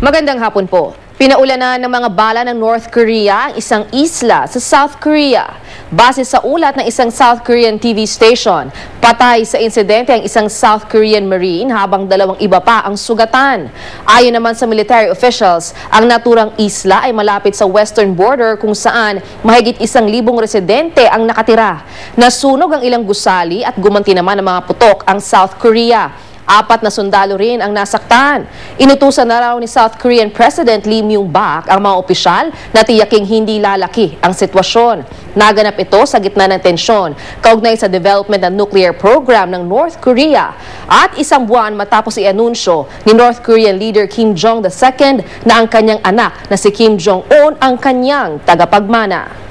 Magandang hapon po. Pinaulanan ng mga bala ng North Korea ang isang isla sa South Korea. Base sa ulat ng isang South Korean TV station, patay sa insidente ang isang South Korean Marine habang dalawang iba pa ang sugatan. Ayon naman sa military officials, ang naturang isla ay malapit sa western border kung saan mahigit 1,000 residente ang nakatira. Nasunog ang ilang gusali at gumanti naman ng mga putok ang South Korea. 4 na sundalo rin ang nasaktan. Inutusan na raw ni South Korean President Lee Myung-bak ang mga opisyal na tiyaking hindi lalaki ang sitwasyon. Naganap ito sa gitna ng tensyon kaugnay sa development ng nuclear program ng North Korea at 1 buwan matapos i-anunsyo ni North Korean leader Kim Jong II na ang kanyang anak na si Kim Jong-un ang kanyang tagapagmana.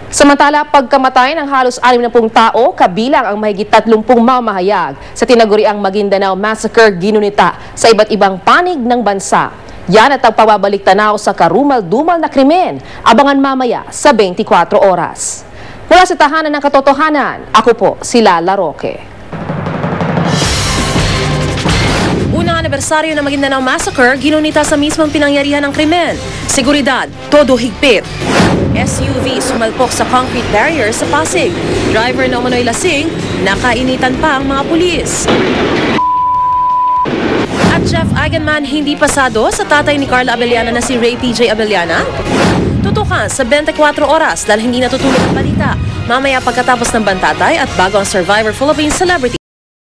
Samantala, pagkamatay ng halos 60 tao, kabilang ang mahigit 30 mamahayag sa tinaguriang Maguindanao Massacre ginunita sa iba't ibang panig ng bansa. Yan at ang pababalik-tanaw sa karumal-dumal na krimen. Abangan mamaya sa 24 oras. Mula sa tahanan ng katotohanan, ako po si Lala Roque. Unang anibersaryo ng Maguindanao Massacre ginunita sa mismong pinangyarihan ng krimen. Seguridad, todo higpit. SUV sumalpok sa concrete barrier sa Pasig. Driver na umano'y lasing, nakainitan pa ang mga pulis. At Jeff Eigenman hindi pasado sa tatay ni Carla Abellana na si Ray PJ Abellana. Tutukan sa 24 oras dahil hindi natutulog ang balita. Mamaya pagkatapos ng bantatay at bago ang Survivor Philippines Celebrity